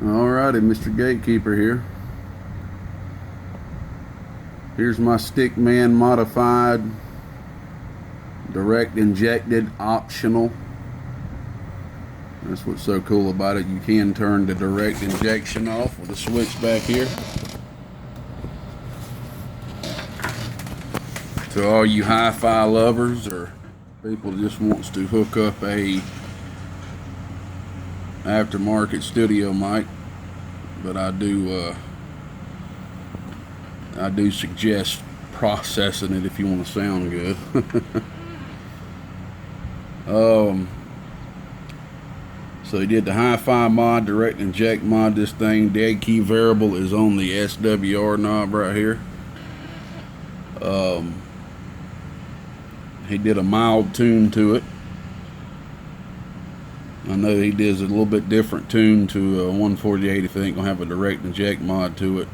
Alrighty, Mr. Gatekeeper here. Here's my Stickman modified, direct injected, optional. That's what's so cool about it. You can turn the direct injection off with a switch back here. To all you hi-fi lovers or people that just wants to hook up a aftermarket studio mic, but I do suggest processing it if you want to sound good. So he did the hi-fi mod, direct inject mod. This thing, dead key variable is on the SWR knob right here. He did a mild tune to it. I know he does a little bit different tune to a 148 if they ain't gonna have a direct inject mod to it,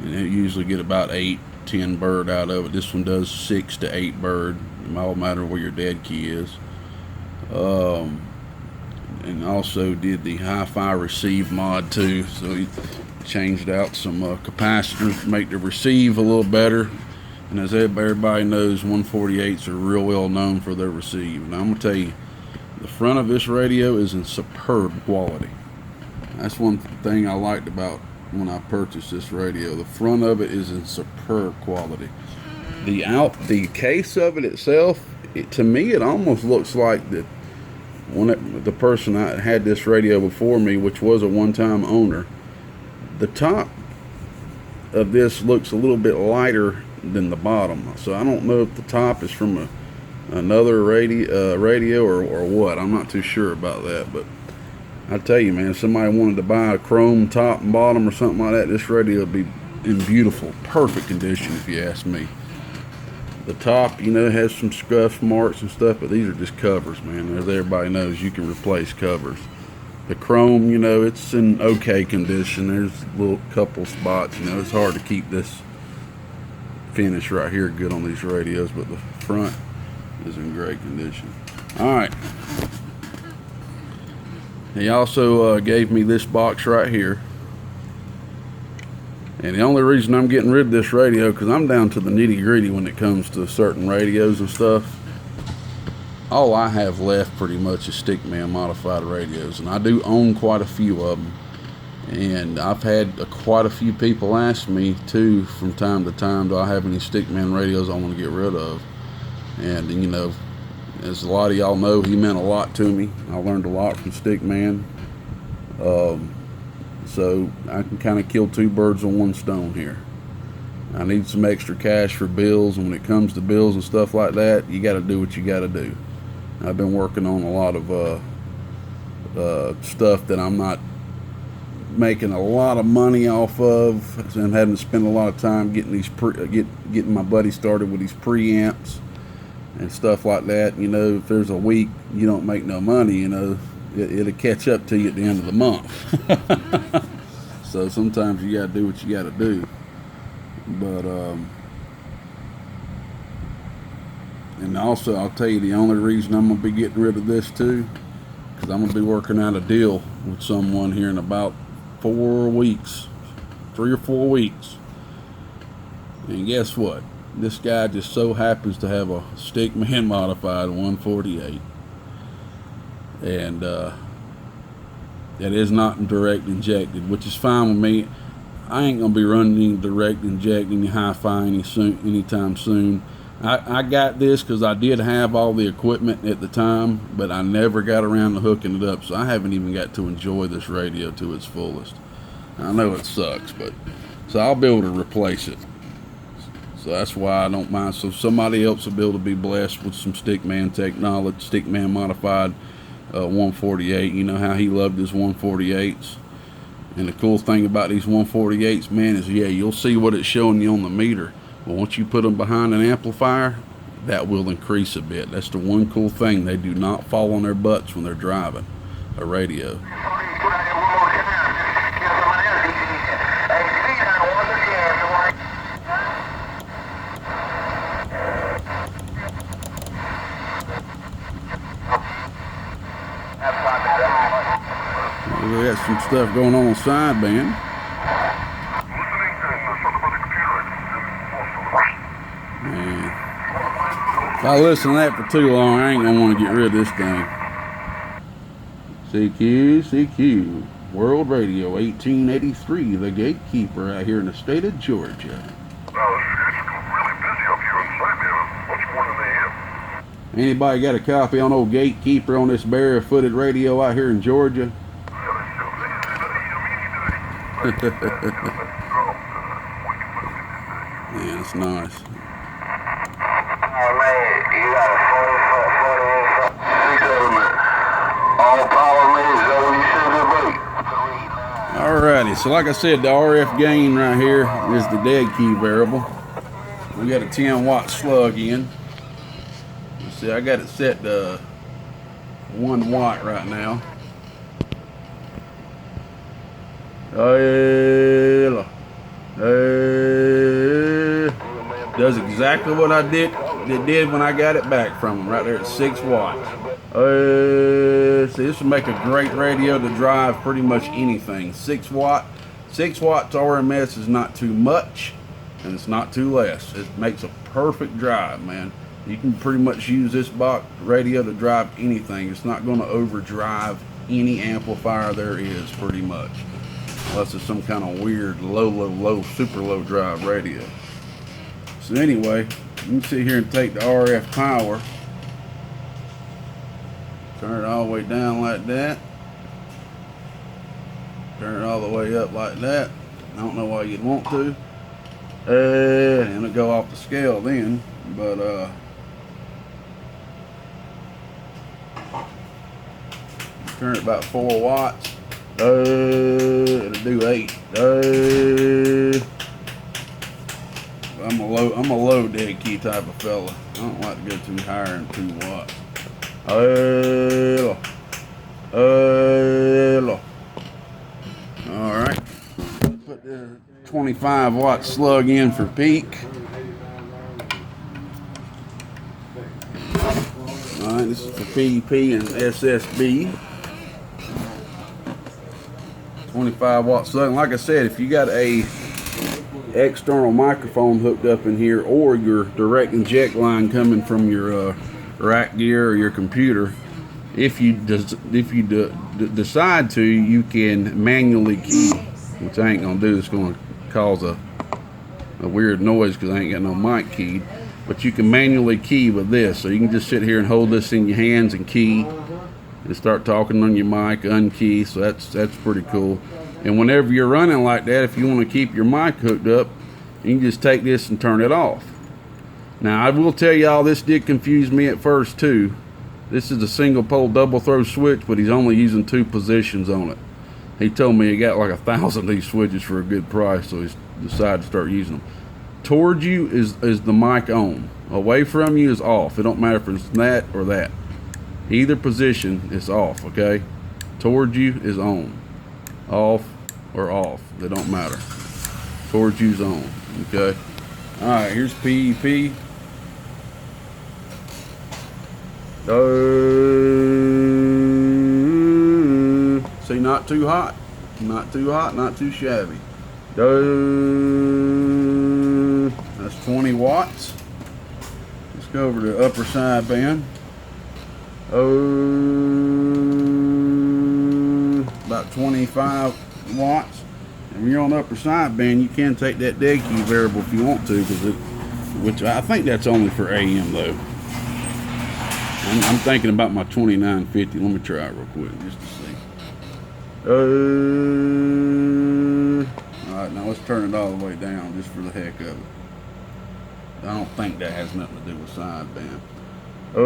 and it usually get about 8-10 bird out of it. This one does 6 to 8 bird. It all matter where your dead key is. And also did the hi-fi receive mod too. So he changed out some capacitors to make the receive a little better. And as everybody knows, 148s are real well known for their receive. And I'm gonna tell you, the front of this radio is in superb quality. That's one thing I liked about when I purchased this radio. The front of it is in superb quality. The case of it itself, to me, it almost looks like that the person that had this radio before me, which was a one-time owner, the top of this looks a little bit lighter than the bottom. So I don't know if the top is from another radio or what. I'm not too sure about that, but I tell you, man, if somebody wanted to buy a chrome top and bottom or something like that, this radio would be in beautiful, perfect condition if you ask me. The top, you know, has some scuff marks and stuff, but these are just covers, man. As everybody knows, you can replace covers. The chrome, you know, it's in okay condition. There's a little couple spots, you know, it's hard to keep this finish right here good on these radios, but the front is in great condition. Alright. He also gave me this box right here. And the only reason I'm getting rid of this radio, because I'm down to the nitty gritty when it comes to certain radios and stuff. All I have left pretty much is Stickman modified radios, and I do own quite a few of them. And I've had quite a few people ask me too from time to time, do I have any Stickman radios I want to get rid of? And you know, as a lot of y'all know, he meant a lot to me. I learned a lot from Stickman. So I can kind of kill two birds with one stone here. I need some extra cash for bills, and when it comes to bills and stuff like that, you got to do what you got to do. I've been working on a lot of stuff that I'm not making a lot of money off of, and having to spend a lot of time getting these getting my buddy started with these preamps and stuff like that. You know, if there's a week you don't make no money, you know, it'll catch up to you at the end of the month. So sometimes you gotta do what you gotta do. But and also I'll tell you, the only reason I'm gonna be getting rid of this too, because I'm gonna be working out a deal with someone here in about 4 weeks, 3 or 4 weeks. And guess what? This guy just so happens to have a Stickman modified 148. And that is not direct injected, which is fine with me. I ain't gonna be running any direct inject, any hi-fi anytime soon. I got this because I did have all the equipment at the time, but I never got around to hooking it up, so I haven't even got to enjoy this radio to its fullest. I know it sucks, but so I'll be able to replace it. So that's why I don't mind. So somebody else will be able to be blessed with some Stickman technology, Stickman modified 148. You know how he loved his 148s. And the cool thing about these 148s, man, is yeah, you'll see what it's showing you on the meter. But once you put them behind an amplifier, that will increase a bit. That's the one cool thing. They do not fall on their butts when they're driving a radio. Look at that some stuff going on sideband. Man, if I listen to that for too long, I ain't gonna want to get rid of this thing. CQ, World Radio 1883, the gatekeeper out here in the state of Georgia. Anybody got a copy on old Gatekeeper on this barefooted radio out here in Georgia? Yeah, it's nice. Alrighty, so like I said, the RF gain right here is the dead key variable. We got a 10 watt slug in. See, I got it set to 1 watt right now. Does exactly what I did when I got it back from him, right there at 6 watts. See, this would make a great radio to drive pretty much anything. 6 watts RMS is not too much, and it's not too less. It makes a perfect drive, man. You can pretty much use this box radio to drive anything. It's not going to overdrive any amplifier there is, pretty much. Unless it's some kind of weird low, super low drive radio. So anyway, you can sit here and take the RF power, turn it all the way down like that, turn it all the way up like that. I don't know why you'd want to. And it'll go off the scale then, but turn it about 4 watts. It'll do 8. I'm a low dead key type of fella. I don't like to go too higher than 2 watts. All right. Put the 25 watt slug in for peak. All right, this is for PEP and SSB. 25 watt slug. And like I said, if you got a external microphone hooked up in here, or your direct inject line coming from your rack gear or your computer, if you decide to, you can manually key, which I ain't gonna do. It's gonna cause a weird noise because I ain't got no mic keyed. But you can manually key with this, so you can just sit here and hold this in your hands and key and start talking on your mic, unkey. So that's pretty cool. And whenever you're running like that, if you want to keep your mic hooked up, you can just take this and turn it off. Now I will tell y'all, this did confuse me at first too. This is a single pole double throw switch, but he's only using 2 positions on it. He told me he got like 1,000 of these switches for a good price, so he's decided to start using them. Towards you is the mic on. Away from you is off. It don't matter if it's that or that. Either position is off, okay? Towards you is on. Off or off. They don't matter. Towards you's on, okay? Alright, here's PEP. See, not too hot. Not too hot, not too shabby. That's 20 watts. Let's go over to the upper side band. About 25 watts. And when you're on the upper side band, you can take that dead key variable if you want to, which I think that's only for AM though. I'm thinking about my 2950. Let me try it real quick just to see. Alright, now let's turn it all the way down just for the heck of it. I don't think that has nothing to do with sideband. No,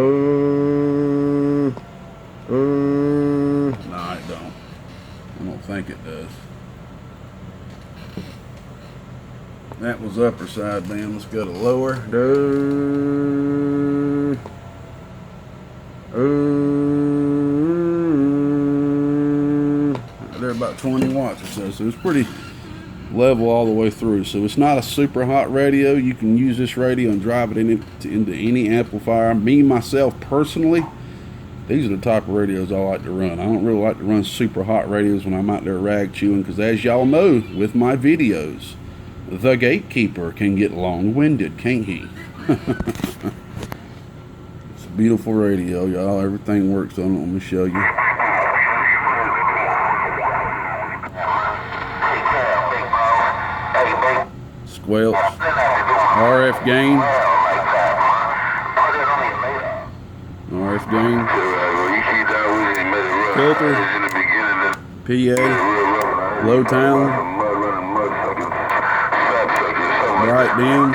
it don't. I don't think it does. That was upper sideband. Let's go to lower. They're about 20 watts or so it's pretty level all the way through. So it's not a super hot radio. You can use this radio and drive it into any amplifier. Me myself personally, These are the type of radios I like to run. I don't really like to run super hot radios when I'm out there rag chewing, because as y'all know with my videos, the gatekeeper can get long-winded, can't he? It's a beautiful radio, y'all. Everything works on it. Let me show you. Squelch, RF gain, filter, PA, low town, bright dim.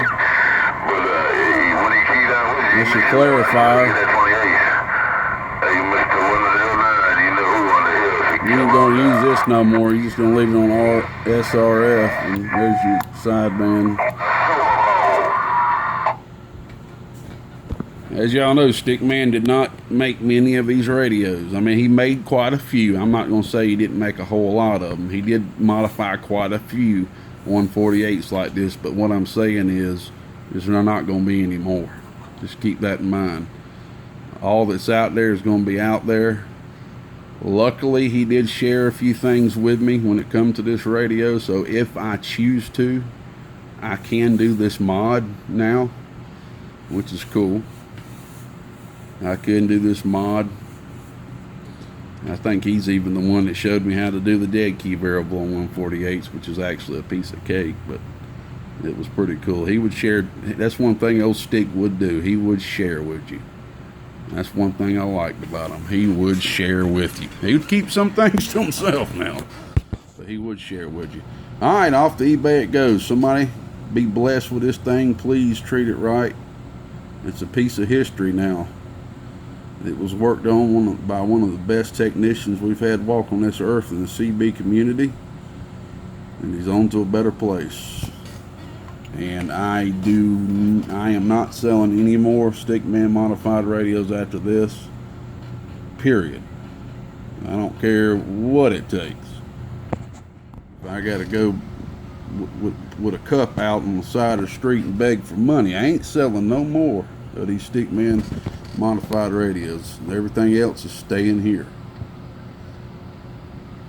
That's your clarifier. You ain't gonna use this no more. You're just gonna leave it on SRF, and there's your sideband. As y'all know, Stickman did not make many of these radios. I mean, he made quite a few. I'm not gonna say he didn't make a whole lot of them. He did modify quite a few 148s like this, but what I'm saying is there not gonna be any more. Just keep that in mind. All that's out there is gonna be out there. Luckily, he did share a few things with me when it comes to this radio, so if I choose to, I can do this mod now, which is cool. I can do this mod. I think he's even the one that showed me how to do the dead key variable on 148s, which is actually a piece of cake, but it was pretty cool. He would share. That's one thing old Stick would do. He would share with you. That's one thing I liked about him. He would share with you. He would keep some things to himself now, but he would share with you. All right, off to eBay it goes. Somebody be blessed with this thing. Please treat it right. It's a piece of history now. It was worked on by one of the best technicians we've had walk on this earth in the CB community, and he's on to a better place. And I am not selling any more Stickman modified radios after this, period. I don't care what it takes. If I gotta go with a cup out on the side of the street and beg for money, I ain't selling no more of these Stickman modified radios. Everything else is staying here.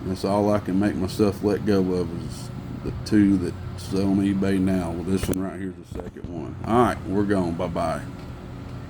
That's all I can make myself let go of, is the two that sell on eBay now. Well, this one right here is the second one. All right, we're gone. Bye-bye.